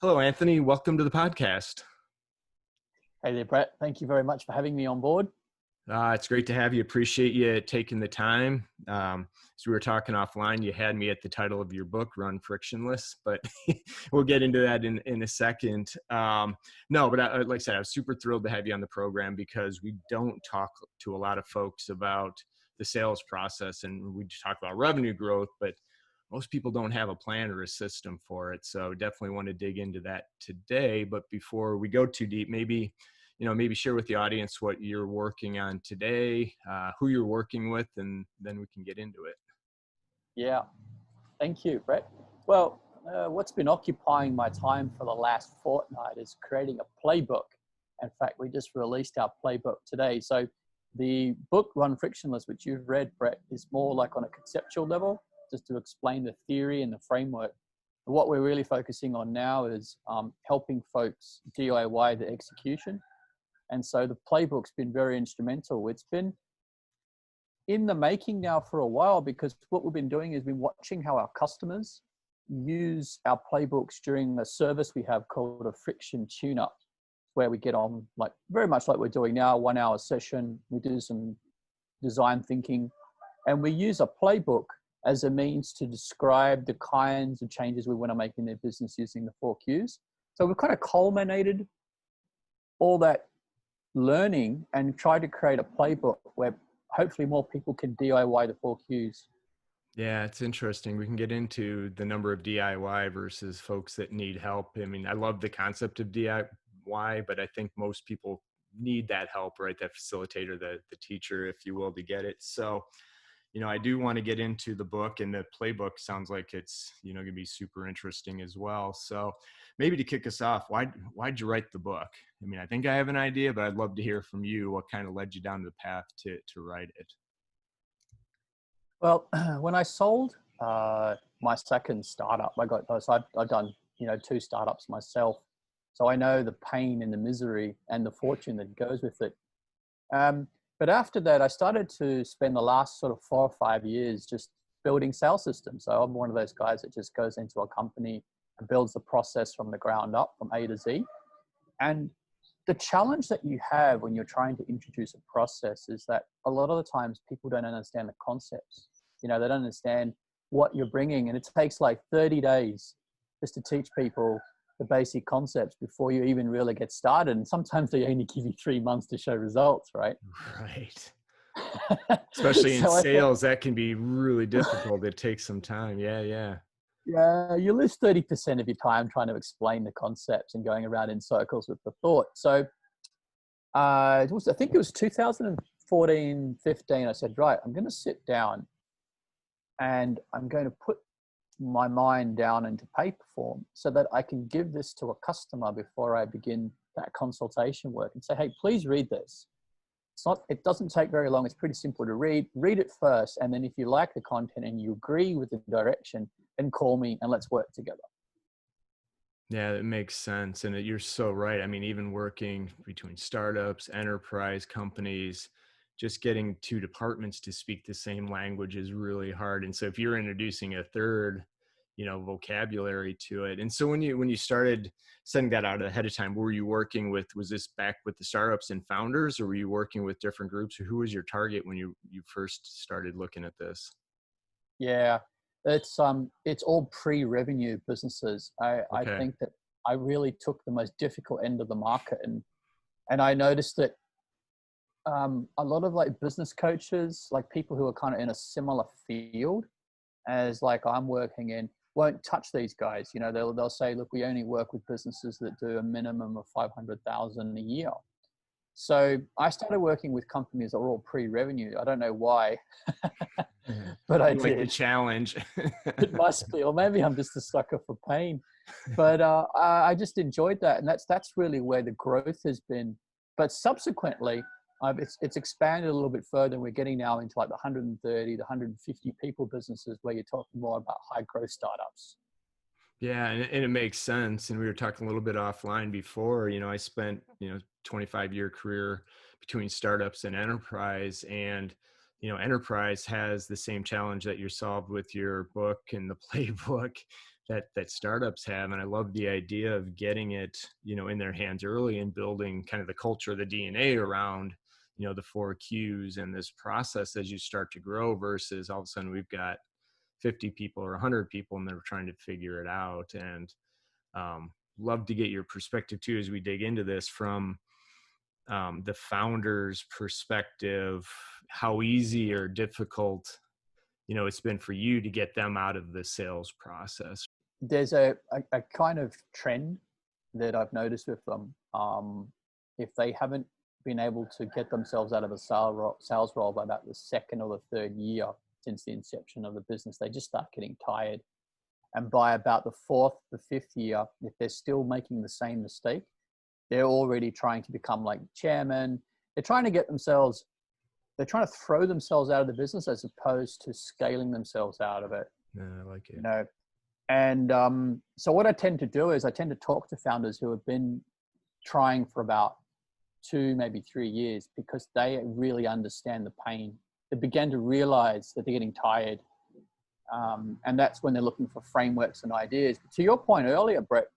Hello, Anthony. Welcome to the podcast. Hey there, Brett. Thank you very much for having me on board. It's great to have you. Appreciate you taking the time. As we were talking offline, you had me at the title of your book, Run Frictionless, but we'll get into that in a second. Like I said, I was super thrilled to have you on the program because we don't talk to a lot of folks about the sales process, and we talk about revenue growth, but most people don't have a plan or a system for it. So definitely want to dig into that today. But before we go too deep, maybe share with the audience what you're working on today, who you're working with, and then we can get into it. Yeah, thank you, Brett. Well, what's been occupying my time for the last fortnight is creating a playbook. In fact, we just released our playbook today. So the book Run Frictionless, which you've read, Brett, is more like on a conceptual level, just to explain the theory and the framework. And what we're really focusing on now is helping folks DIY the execution. And so the playbook's been very instrumental. It's been in the making now for a while, because what we've been doing is been watching how our customers use our playbooks during a service we have called a friction tune-up, where we get on like very much like we're doing now, 1 hour session. We do some design thinking, and we use a playbook as a means to describe the kinds of changes we want to make in their business using the 4 Qs. So we've kind of culminated all that learning and tried to create a playbook where hopefully more people can DIY the 4 Qs. Yeah, it's interesting. We can get into the number of DIY versus folks that need help. I mean, I love the concept of DIY, but I think most people need that help, right? That facilitator, the teacher, if you will, to get it. So, I do want to get into the book, and the playbook sounds like it's, going to be super interesting as well. So maybe to kick us off, why'd you write the book? I mean, I think I have an idea, but I'd love to hear from you. What kind of led you down the path to write it? Well, when I sold my second startup, I've done 2 startups myself, so I know the pain and the misery and the fortune that goes with it. But after that, I started to spend the last sort of 4 or 5 years just building sales systems. So I'm one of those guys that just goes into a company and builds the process from the ground up, from A to Z. And the challenge that you have when you're trying to introduce a process is that a lot of the times people don't understand the concepts. They don't understand what you're bringing. And it takes like 30 days just to teach people the basic concepts before you even really get started. And sometimes they only give you 3 months to show results, right? Right. Especially in So sales, that can be really difficult. It takes some time. Yeah. Yeah, you lose 30% of your time trying to explain the concepts and going around in circles with the thought. So I think it was 2014, 15. I said, right, I'm going to sit down and I'm going to put my mind down into paper form so that I can give this to a customer before I begin that consultation work and say, hey, please read this. It doesn't take very long. It's pretty simple to read. Read it first. And then if you like the content and you agree with the direction, then call me and let's work together. Yeah, it makes sense. And you're so right. I mean, even working between startups, enterprise companies, just getting 2 departments to speak the same language is really hard. And so if you're introducing a third, vocabulary to it. And so when you started setting that out ahead of time, were you working with, was this back with the startups and founders, or were you working with different groups, or who was your target when you first started looking at this? Yeah, it's all pre-revenue businesses. I Okay. think that I really took the most difficult end of the market, and I noticed that a lot of like business coaches, like people who are kind of in a similar field as like I'm working in, won't touch these guys. They'll say, look, we only work with businesses that do a minimum of 500,000 a year. So I started working with companies that were all pre-revenue. I don't know why, but I You like the did. challenge. It must be, or maybe I'm just a sucker for pain. But I just enjoyed that, and that's really where the growth has been. But subsequently, it's expanded a little bit further. We're getting now into like the 130 to 150 people businesses where you're talking more about high growth startups. Yeah, and it makes sense. And we were talking a little bit offline before. I spent 25-year career between startups and enterprise, and enterprise has the same challenge that you solved with your book and the playbook that startups have. And I love the idea of getting it, in their hands early and building kind of the culture, the DNA around, the 4 Qs and this process as you start to grow, versus all of a sudden we've got 50 people or 100 people and they're trying to figure it out. And love to get your perspective too, as we dig into this from the founder's perspective, how easy or difficult, it's been for you to get them out of the sales process. There's a kind of trend that I've noticed with them. If they haven't been able to get themselves out of a sales role by about the second or the third year since the inception of the business, they just start getting tired. And by about the fourth, the fifth year, if they're still making the same mistake, they're already trying to become like chairman. They're trying to throw themselves out of the business as opposed to scaling themselves out of it. Yeah, I like it. And so what I tend to do is I tend to talk to founders who have been trying for about 2, maybe 3 years, because they really understand the pain. They begin to realize that they're getting tired. And that's when they're looking for frameworks and ideas. But to your point earlier, Brett,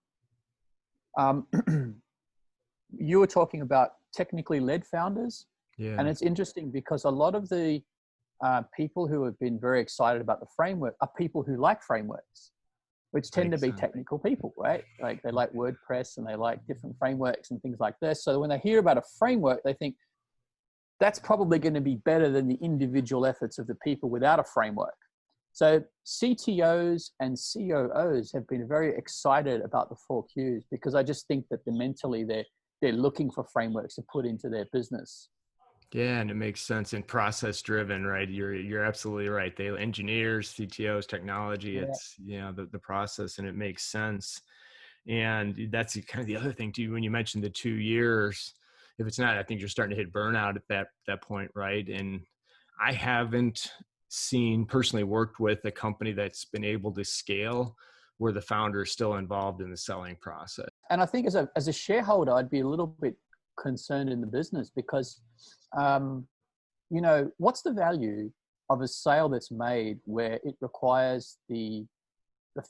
you were talking about technically led founders. Yeah. And it's interesting because a lot of the people who have been very excited about the framework are people who like frameworks, which tend to be technical people, right? Like they like WordPress and they like different frameworks and things like this. So when they hear about a framework, they think that's probably going to be better than the individual efforts of the people without a framework. So CTOs and COOs have been very excited about the 4Qs because I just think that mentally they're looking for frameworks to put into their business. Yeah, and it makes sense, and process driven, right? You're absolutely right. They engineers, CTOs, technology, Yeah. it's the process, and it makes sense. And that's kind of the other thing too. When you mentioned the 2 years, if it's not, I think you're starting to hit burnout at that point, right? And I haven't personally worked with a company that's been able to scale where the founder is still involved in the selling process. And I think as a shareholder, I'd be a little bit concerned in the business because, what's the value of a sale that's made where it requires the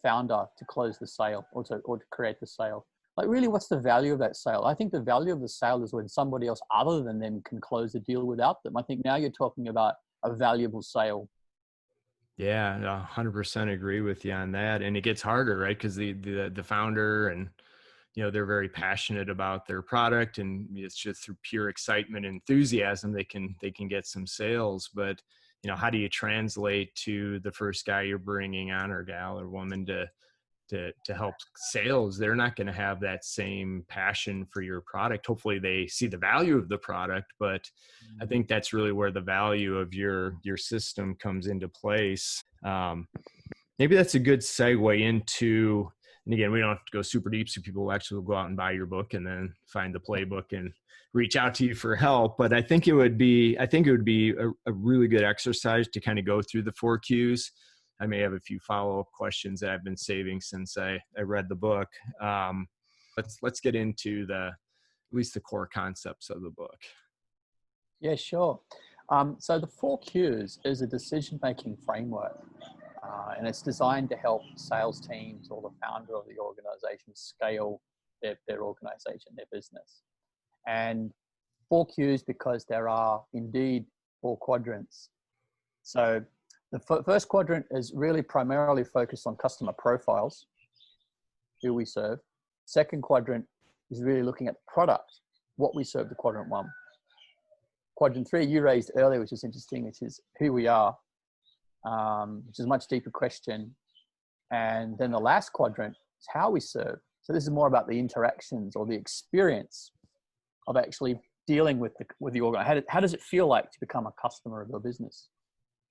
founder to close the sale or to create the sale? Like, really, what's the value of that sale? I think the value of the sale is when somebody else other than them can close the deal without them. I think now you're talking about a valuable sale. Yeah, 100% agree with you on that. And it gets harder, right? Because the founder and they're very passionate about their product, and it's just through pure excitement and enthusiasm they can get some sales. But how do you translate to the first guy you're bringing on, or gal or woman, to help sales? They're not going to have that same passion for your product. Hopefully they see the value of the product, but I think that's really where the value of your system comes into place. Maybe that's a good segue into, and again, we don't have to go super deep, so people will actually go out and buy your book and then find the playbook and reach out to you for help. But I think it would be a really good exercise to kind of go through the 4Qs. I may have a few follow-up questions that I've been saving since I read the book. Let's get into at least the core concepts of the book. Yeah, sure. So the 4Qs is a decision-making framework, and it's designed to help sales teams or the founder of the organization scale their organization, their business. And 4Qs because there are indeed 4 quadrants. So the first quadrant is really primarily focused on customer profiles, who we serve. Second quadrant is really looking at the product, what we serve, the quadrant 1. Quadrant 3 you raised earlier, which is interesting, which is who we are, which is a much deeper question. And then the last quadrant is how we serve. So this is more about the interactions or the experience of actually dealing with the organization. How does it feel like to become a customer of your business?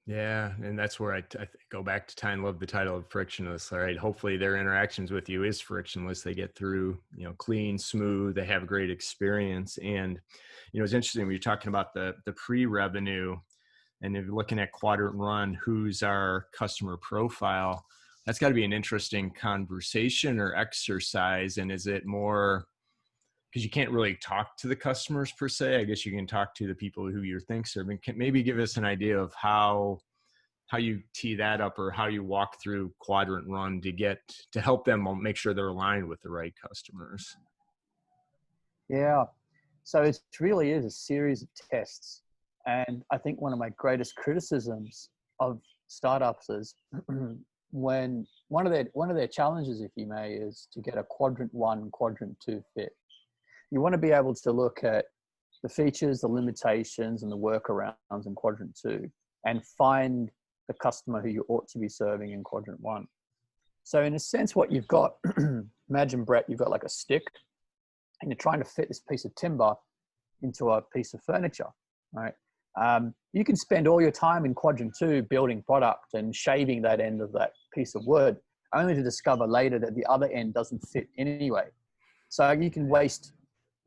Yeah, and that's where I go back to Ty and love the title of Frictionless. All right, hopefully their interactions with you is frictionless. They get through, clean, smooth. They have a great experience. And it's interesting when you're talking about the pre-revenue, and if you're looking at quadrant 1, who's our customer profile, that's got to be an interesting conversation or exercise. And is it more because you can't really talk to the customers per se. I guess you can talk to the people who you're think serving. Can maybe give us an idea of how you tee that up, or how you walk through quadrant run to help them make sure they're aligned with the right customers. Yeah. So it really is a series of tests. And I think one of my greatest criticisms of startups is when one of their challenges, if you may, is to get a quadrant 1, quadrant 2 fit. You want to be able to look at the features, the limitations, and the workarounds in quadrant 2, and find the customer who you ought to be serving in quadrant 1. So in a sense, what you've got, imagine, Brett, you've got like a stick, and you're trying to fit this piece of timber into a piece of furniture, right? You can spend all your time in quadrant 2 building product and shaving that end of that piece of wood, only to discover later that the other end doesn't fit anyway. So you can waste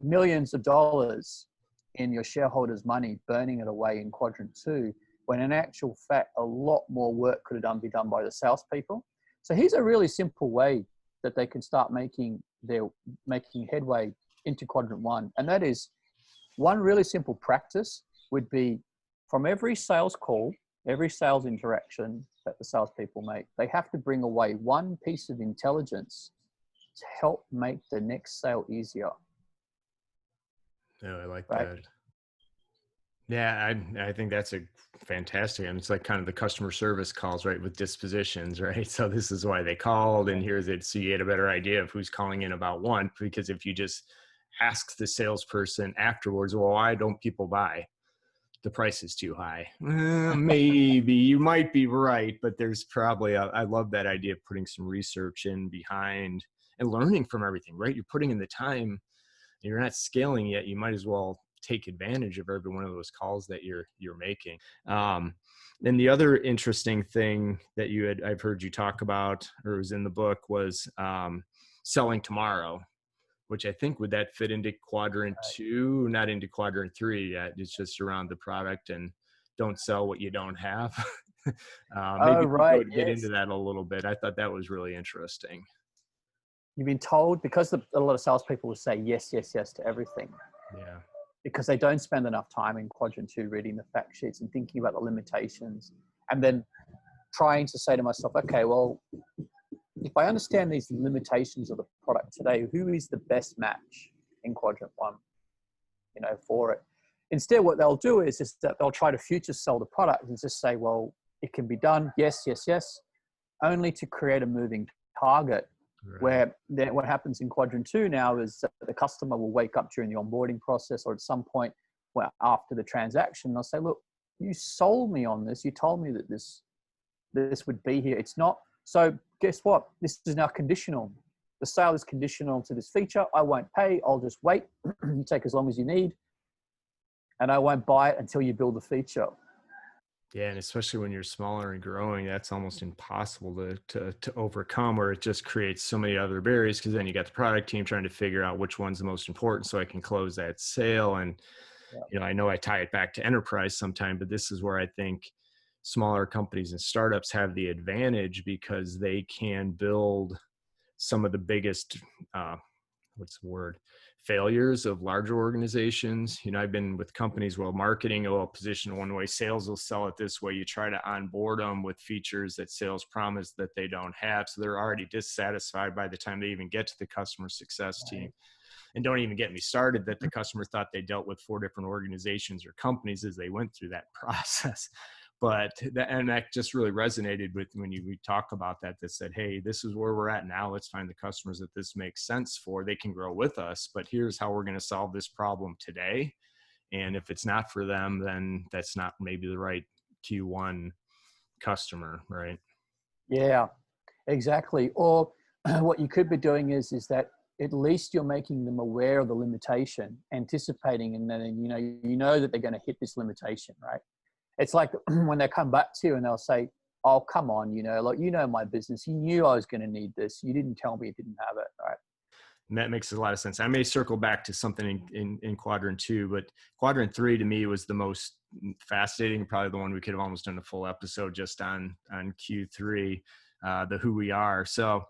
millions of dollars in your shareholders' money burning it away in quadrant 2, when in actual fact, a lot more work could have be done by the salespeople. So here's a really simple way that they can start making headway into quadrant 1. And that is, one really simple practice would be, from every sales call, every sales interaction that the salespeople make, they have to bring away one piece of intelligence to help make the next sale easier. Oh, I like right? that. Yeah, I think that's a fantastic. And it's like kind of the customer service calls, right, with dispositions, right? So this is why they called, and here's it. So you get a better idea of who's calling in about one, because if you just ask the salesperson afterwards, well, why don't people buy? The price is too high. Maybe you might be right, but there's probably I love that idea of putting some research in behind and learning from everything, right? You're putting in the time, you're not scaling yet. You might as well take advantage of every one of those calls that you're making. And the other interesting thing that I've heard you talk about, or was in the book, was selling tomorrow, which I think, would that fit into quadrant 2, not into quadrant 3 yet? It's just around the product and don't sell what you don't have. Maybe Right. get Yes. into that a little bit. I thought that was really interesting. You've been told, because a lot of salespeople will say yes, yes, yes to everything, Yeah. because they don't spend enough time in quadrant 2 reading the fact sheets and thinking about the limitations, and then trying to say to myself, okay, well, if I understand these limitations of the product today, who is the best match in quadrant 1, for it? Instead, what they'll do is that they'll try to future sell the product and just say, well, it can be done. Yes, yes, yes. Only to create a moving target. Right. Where then what happens in quadrant 2 now is that the customer will wake up during the onboarding process, or at some point, well, after the transaction, they'll say, look, you sold me on this. You told me that this would be here. It's not. So guess what? This is now conditional. The sale is conditional to this feature. I won't pay. I'll just wait. You take as long as you need. And I won't buy it until you build the feature. Yeah, and especially when you're smaller and growing, that's almost impossible to overcome, or it just creates so many other barriers, because then you got the product team trying to figure out which one's the most important so I can close that sale. And I know I tie it back to enterprise sometime, but this is where I think smaller companies and startups have the advantage, because they can build some of the biggest failures of larger organizations. I've been with companies where marketing will position one way, sales will sell it this way. You try to onboard them with features that sales promise that they don't have, so they're already dissatisfied by the time they even get to the customer success team. And don't even get me started that the customer thought they dealt with 4 different organizations or companies as they went through that process. But that just really resonated with when we talk about that said, hey, this is where we're at now. Let's find the customers that this makes sense for. They can grow with us, but here's how we're going to solve this problem today. And if it's not for them, then that's not maybe the right Q1 customer, right? Yeah, exactly. Or what you could be doing is that at least you're making them aware of the limitation, anticipating, and then you know that they're going to hit this limitation, right? It's like when they come back to you and they'll say, oh, come on, my business. You knew I was going to need this. You didn't tell me you didn't have it, right? And that makes a lot of sense. I may circle back to something in quadrant 2, but quadrant 3 to me was the most fascinating, probably the one we could have almost done a full episode just on Q3, the who we are. So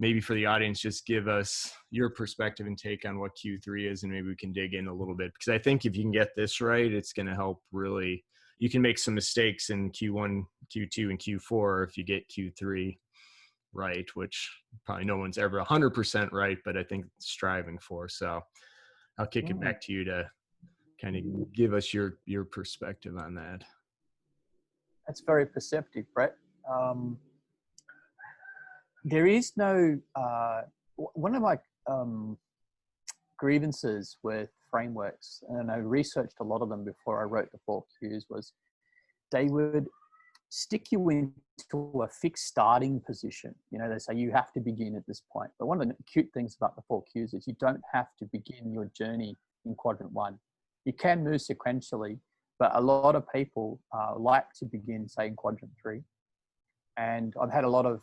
maybe for the audience, just give us your perspective and take on what Q3 is, and maybe we can dig in a little bit, because I think if you can get this right, it's going to help really. You can make some mistakes in Q1, Q2, and Q4 if you get Q3 right, which probably no one's ever 100% right, but I think striving for. So I'll kick it back to you to kind of give us your perspective on that. That's very perceptive, Brett. There is no, one of my grievances with frameworks, and I researched a lot of them before I wrote the 4Qs, was they would stick you into a fixed starting position. You know, they say you have to begin at this point. But one of the cute things about the 4Qs is you don't have to begin your journey in quadrant 1. You can move sequentially, but a lot of people like to begin, say, in quadrant 3. And I've had a lot of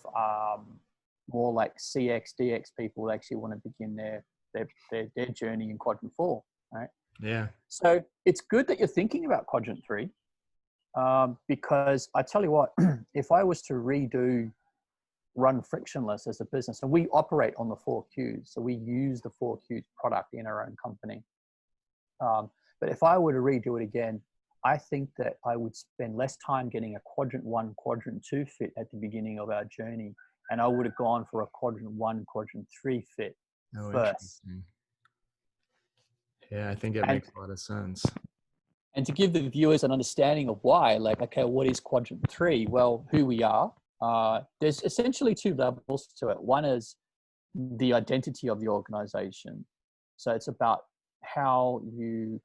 more like CX, DX people that actually want to begin their journey in quadrant 4, right? Yeah. So it's good that you're thinking about quadrant 3, because I tell you what, if I was to redo Run Frictionless as a business, and we operate on the 4Qs, so we use the 4Qs product in our own company. But if I were to redo it again, I think that I would spend less time getting a quadrant 1, quadrant 2 fit at the beginning of our journey. And I would have gone for a quadrant 1, quadrant 3 fit first. Yeah, I think it makes a lot of sense. And to give the viewers an understanding of why, like, okay, what is quadrant 3? Well, who we are. There's essentially 2 levels to it. One is the identity of the organization. So it's about how you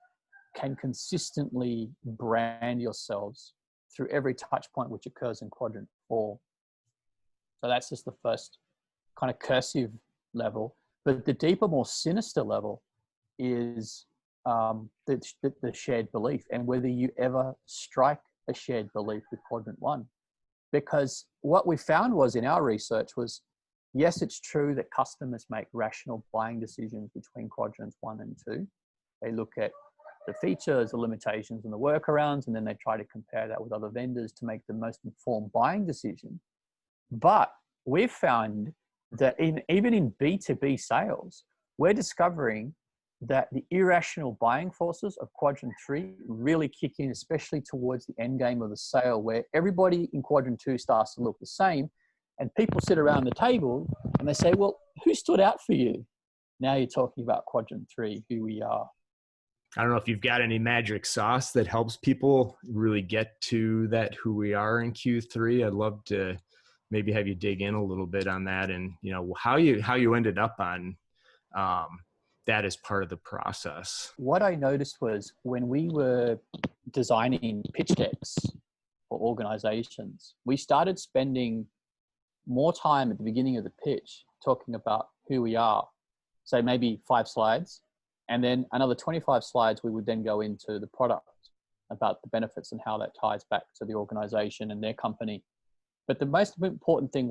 can consistently brand yourselves through every touch point which occurs in quadrant 4. So that's just the first kind of cursive level. But the deeper, more sinister level is the shared belief, and whether you ever strike a shared belief with quadrant 1. Because what we found was in our research was, yes, it's true that customers make rational buying decisions between quadrants 1 and 2. They look at the features, the limitations, and the workarounds, and then they try to compare that with other vendors to make the most informed buying decision. But we've found that even in B2B sales, we're discovering that the irrational buying forces of quadrant 3 really kick in, especially towards the end game of the sale, where everybody in quadrant 2 starts to look the same, and people sit around the table and they say, well, who stood out for you? Now you're talking about quadrant 3, who we are. I don't know if you've got any magic sauce that helps people really get to that who we are in Q3. I'd love to maybe have you dig in a little bit on that, and how you ended up on that as part of the process. What I noticed was when we were designing pitch decks for organizations, we started spending more time at the beginning of the pitch talking about who we are. So maybe 5 slides, and then another 25 slides, we would then go into the product, about the benefits and how that ties back to the organization and their company. But the most important thing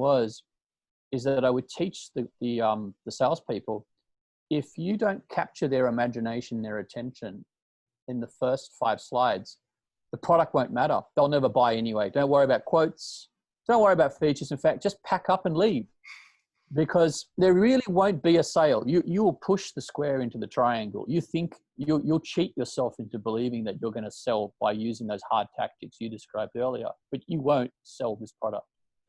is that I would teach the salespeople, if you don't capture their imagination, their attention in the first 5 slides, the product won't matter. They'll never buy anyway. Don't worry about quotes. Don't worry about features. In fact, just pack up and leave, because there really won't be a sale. You will push the square into the triangle. You think you'll cheat yourself into believing that you're going to sell by using those hard tactics you described earlier, but you won't sell this product.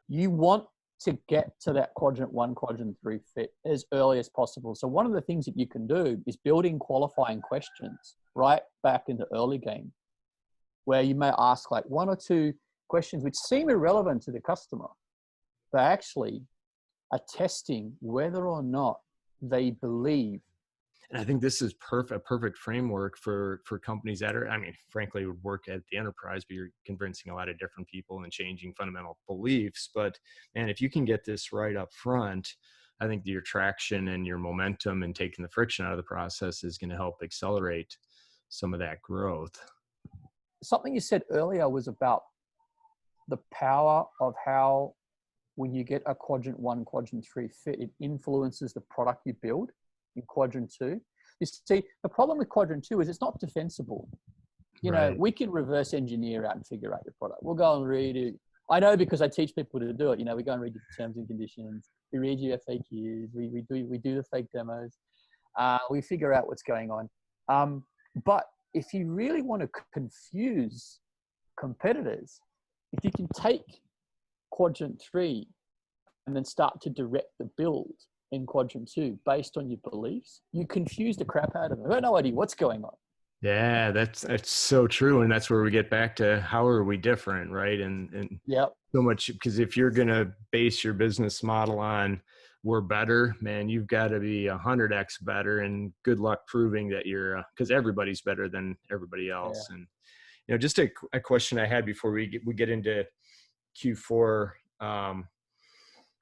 You want to get to that quadrant 1, quadrant 3 fit as early as possible. So one of the things that you can do is building qualifying questions right back in the early game, where you may ask like 1 or 2 questions which seem irrelevant to the customer, but actually are testing whether or not they believe. And I think this is a perfect framework for companies that are, frankly, would work at the enterprise, but you're convincing a lot of different people and changing fundamental beliefs. But man, if you can get this right up front, I think your traction and your momentum and taking the friction out of the process is going to help accelerate some of that growth. Something you said earlier was about the power of how, when you get a quadrant 1, quadrant 3 fit, it influences the product you build in quadrant 2. You see, the problem with quadrant 2 is it's not defensible. You know, we can reverse engineer out and figure out your product. We'll go and read it, I know because I teach people to do it. You know, we go and read the terms and conditions. We read your FAQs. We do the fake demos. We figure out what's going on. But if you really want to confuse competitors, if you can take quadrant 3 and then start to direct the build in quadrant 2 based on your beliefs, you confuse the crap out of them. I have no idea what's going on. Yeah, that's so true. And that's where we get back to how are we different, right? And Yep. so much, because if you're going to base your business model on we're better, man, you've got to be 100x better, and good luck proving that you're, because everybody's better than everybody Yeah. else. And, just a question I had before we get into Q4,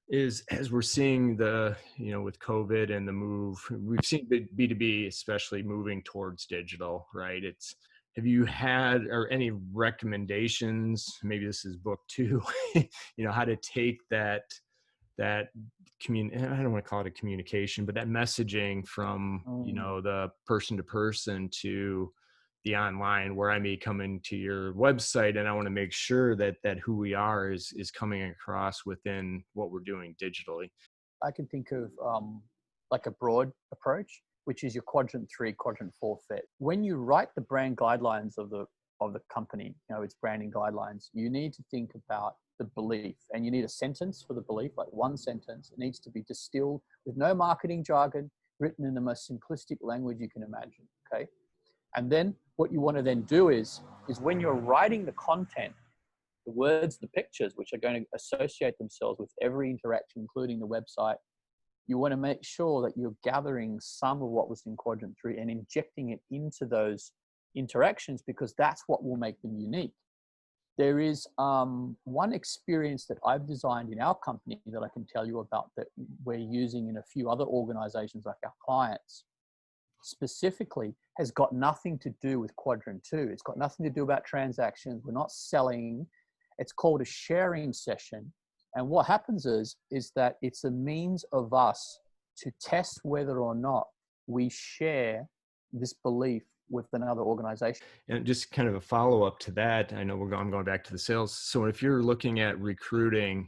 is as we're seeing the, with COVID and the move, we've seen B2B especially moving towards digital, right? Have you had or any recommendations, maybe this is book 2, how to take that I don't want to call it a communication, but that messaging from, the person to person to the online, where I may come into your website and I want to make sure that who we are is coming across within what we're doing digitally. I can think of like a broad approach, which is your quadrant 3, quadrant 4 fit. When you write the brand guidelines of the company, its branding guidelines, you need to think about the belief, and you need a sentence for the belief, like one sentence. It needs to be distilled with no marketing jargon, written in the most simplistic language you can imagine. Okay. And then what you want to then do is when you're writing the content, the words, the pictures, which are going to associate themselves with every interaction, including the website, you want to make sure that you're gathering some of what was in quadrant 3 and injecting it into those interactions, because that's what will make them unique. There is one experience that I've designed in our company that I can tell you about that we're using in a few other organizations like our clients. Specifically has got nothing to do with quadrant 2. It's got nothing to do about transactions. We're not selling. It's called a sharing session. And what happens is that it's a means of us to test whether or not we share this belief with another organization. And just kind of a follow-up to that, I know I'm going back to the sales. So if you're looking at recruiting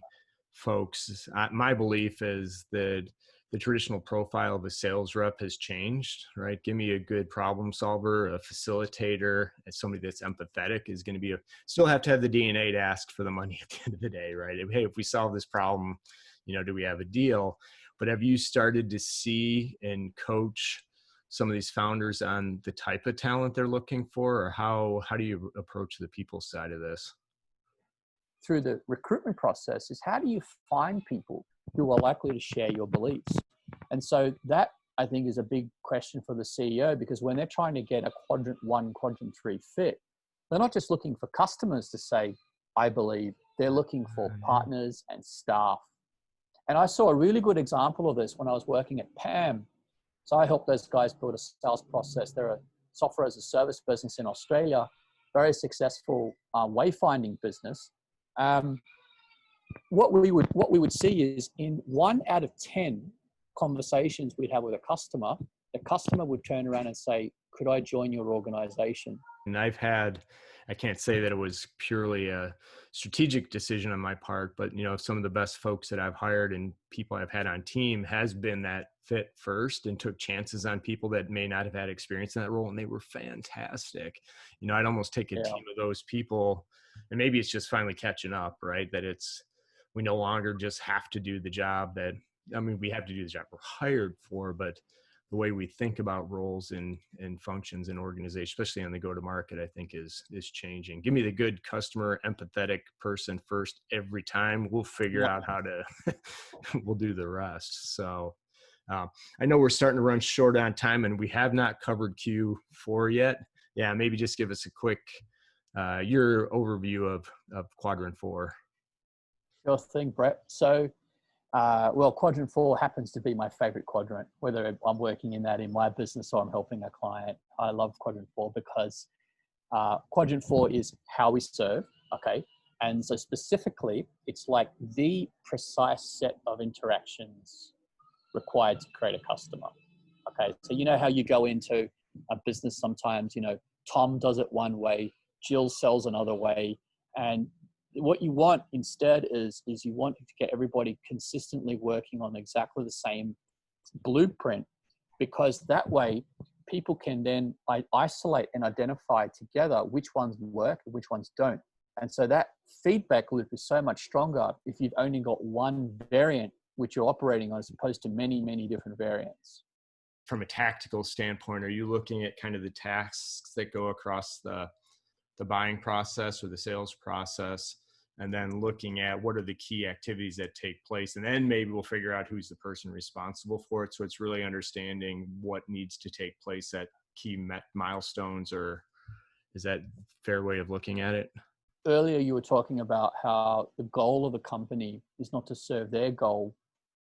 folks, my belief is that the traditional profile of a sales rep has changed, right? Give me a good problem solver, a facilitator, and somebody that's empathetic is going to still have to have the DNA to ask for the money at the end of the day, right? Hey, if we solve this problem, do we have a deal? But have you started to see and coach some of these founders on the type of talent they're looking for, or how do you approach the people side of this? Through the recruitment process is, how do you find people who are likely to share your beliefs? And so that, I think, is a big question for the CEO, because when they're trying to get a quadrant 1, quadrant 3 fit, they're not just looking for customers to say, I believe. They're looking for partners and staff. And I saw a really good example of this when I was working at PAM. So I helped those guys build a sales process. They're a software as a service business in Australia, very successful wayfinding business. What we would see is, in 1 out of 10 conversations we'd have with a customer, the customer would turn around and say, could I join your organization? And I can't say that it was purely a strategic decision on my part, but some of the best folks that I've hired and people I've had on team has been that fit first, and took chances on people that may not have had experience in that role, and they were fantastic. I'd almost take a team of those people, and maybe it's just finally catching up, right? That we no longer just have to do the job we have to do the job we're hired for, but the way we think about roles and functions in organizations, especially on the go-to-market, I think is changing. Give me the good customer, empathetic person first every time. We'll figure out how to, we'll do the rest. So I know we're starting to run short on time, and we have not covered Q4 yet. Yeah, maybe just give us a quick, your overview of quadrant 4. Sure thing, Brett. So, quadrant 4 happens to be my favorite quadrant, whether I'm working in my business or I'm helping a client. I love quadrant 4 because quadrant 4 is how we serve. Okay. And so specifically, it's like the precise set of interactions required to create a customer. Okay. So how you go into a business sometimes, Tom does it one way, Jill sells another way, and what you want instead is you want to get everybody consistently working on exactly the same blueprint, because that way people can then isolate and identify together which ones work and which ones don't. And so that feedback loop is so much stronger if you've only got one variant which you're operating on, as opposed to many, many different variants. From a tactical standpoint, are you looking at kind of the tasks that go across the buying process or the sales process, and then looking at what are the key activities that take place, and then maybe we'll figure out who's the person responsible for it? So it's really understanding what needs to take place at key milestones, or is that a fair way of looking at it? Earlier, you were talking about how the goal of the company is not to serve their goal,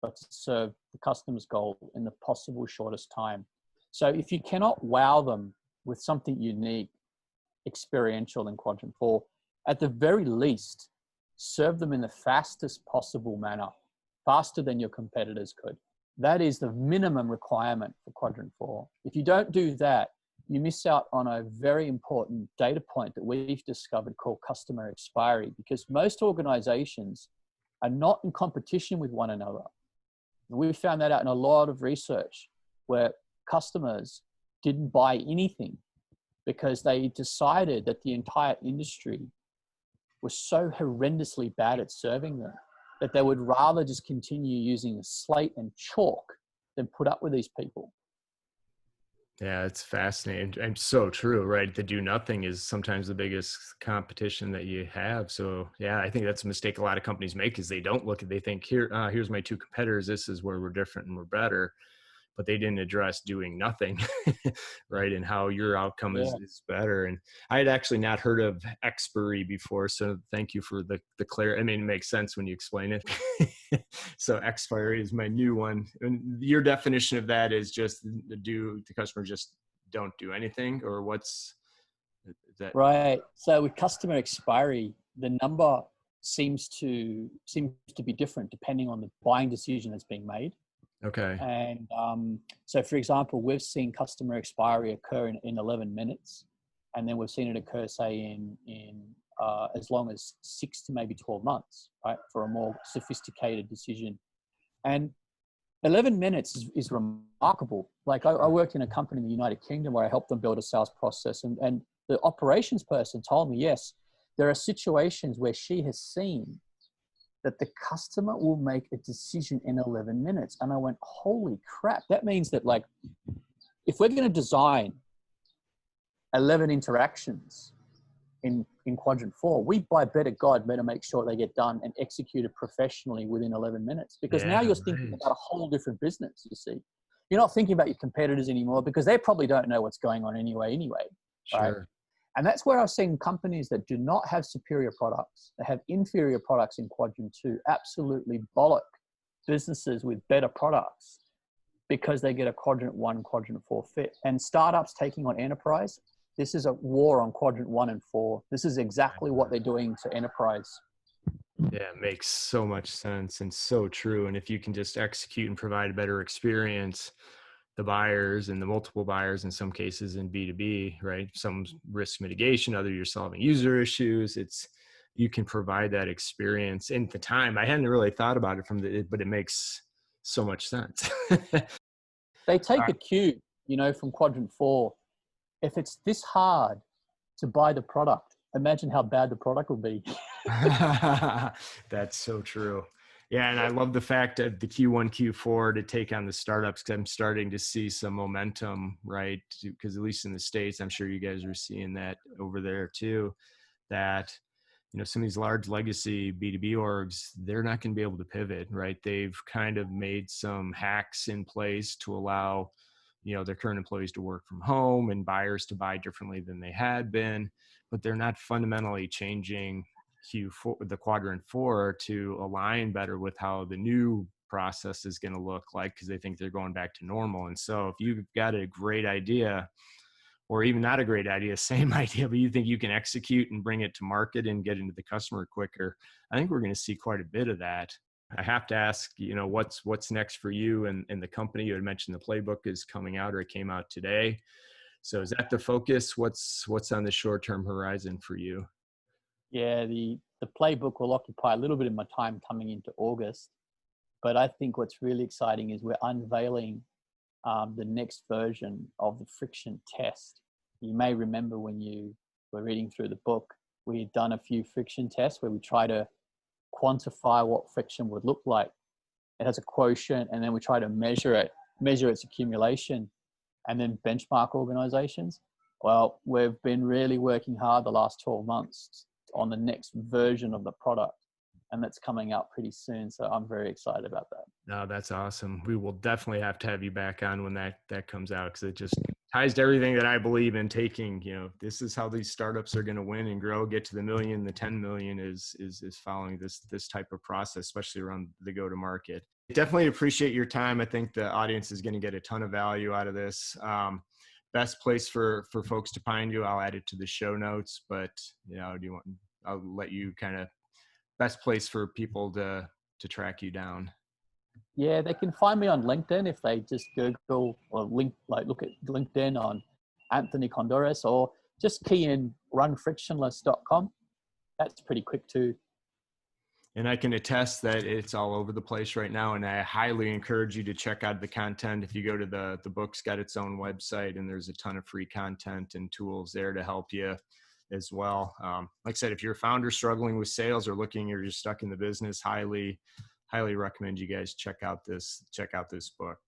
but to serve the customer's goal in the possible shortest time. So if you cannot wow them with something unique, experiential in quadrant 4, at the very least, serve them in the fastest possible manner, faster than your competitors could. That is the minimum requirement for quadrant 4. If you don't do that, you miss out on a very important data point that we've discovered called customer expiry, because most organizations are not in competition with one another. We found that out in a lot of research, where customers didn't buy anything because they decided that the entire industry was so horrendously bad at serving them that they would rather just continue using a slate and chalk than put up with these people. Yeah, it's fascinating and so true, right? The do nothing is sometimes the biggest competition that you have. So yeah, I think that's a mistake a lot of companies make, is they don't look at, they think here's my two competitors. This is where we're different and we're better, but they didn't address doing nothing, right? And how your outcome is better. And I had actually not heard of expiry before. So thank you for the clarity. I mean, it makes sense when you explain it. So expiry is my new one. And your definition of that is just the customer just don't do anything, or what's that? Right. So with customer expiry, the number seems to be different depending on the buying decision that's being made. Okay. And so, for example, we've seen customer expiry occur in 11 minutes, and then we've seen it occur, say, in as long as 6 to maybe 12 months, right, for a more sophisticated decision. And 11 minutes is remarkable. Like I worked in a company in the United Kingdom where I helped them build a sales process, and the operations person told me, yes, there are situations where she has seen that the customer will make a decision in 11 minutes. And I went, holy crap. That means that, like, if we're going to design 11 interactions in quadrant 4, we, by better God, better make sure they get done and executed professionally within 11 minutes. Because now you're thinking about a whole different business, you see. You're not thinking about your competitors anymore, because they probably don't know what's going on anyway, Sure. right? And that's where I've seen companies that do not have superior products, they have inferior products in quadrant 2, absolutely bollock businesses with better products because they get a quadrant 1, quadrant 4 fit. And startups taking on enterprise, this is a war on quadrant 1 and 4. This is exactly what they're doing to enterprise. Yeah, it makes so much sense and so true. And if you can just execute and provide a better experience, the buyers and the multiple buyers in some cases in B2B, right? Some risk mitigation, other you're solving user issues. You can provide that experience in the time. I hadn't really thought about it but it makes so much sense. They take a cue, from quadrant 4. If it's this hard to buy the product, imagine how bad the product will be. That's so true. Yeah, and I love the fact of the Q1, Q4 to take on the startups, because I'm starting to see some momentum, right? Because at least in the States, I'm sure you guys are seeing that over there too, that, some of these large legacy B2B orgs, they're not going to be able to pivot, right? They've kind of made some hacks in place to allow, their current employees to work from home and buyers to buy differently than they had been, but they're not fundamentally changing Q4, the quadrant 4, to align better with how the new process is going to look like, because they think they're going back to normal. And so if you've got a great idea, or even not a great idea, same idea, but you think you can execute and bring it to market and get into the customer quicker, I think we're going to see quite a bit of that. I have to ask, what's next for you and the company? You had mentioned the playbook is coming out, or it came out today. So is that the focus? What's on the short-term horizon for you? Yeah, the playbook will occupy a little bit of my time coming into August. But I think what's really exciting is we're unveiling the next version of the friction test. You may remember when you were reading through the book, we had done a few friction tests where we try to quantify what friction would look like. It has a quotient, and then we try to measure its accumulation, and then benchmark organizations. Well, we've been really working hard the last 12 months on the next version of the product, and that's coming out pretty soon. So I'm very excited about that. No, that's awesome. We will definitely have to have you back on when that comes out, because it just ties to everything that I believe in taking. This is how these startups are going to win and grow, get to the million. The 10 million is following this type of process, especially around the go to market. Definitely appreciate your time. I think the audience is going to get a ton of value out of this. Best place for folks to find you, I'll add it to the show notes, but I'll let you kind of best place for people to track you down. Yeah, they can find me on LinkedIn if they just Google or look at LinkedIn on Anthony Condores, or just key in runfrictionless.com. That's pretty quick too. And I can attest that it's all over the place right now. And I highly encourage you to check out the content. If you go to the book's got its own website, and there's a ton of free content and tools there to help you as well. Like I said, if you're a founder struggling with sales or you're stuck in the business, highly recommend you guys check out this book.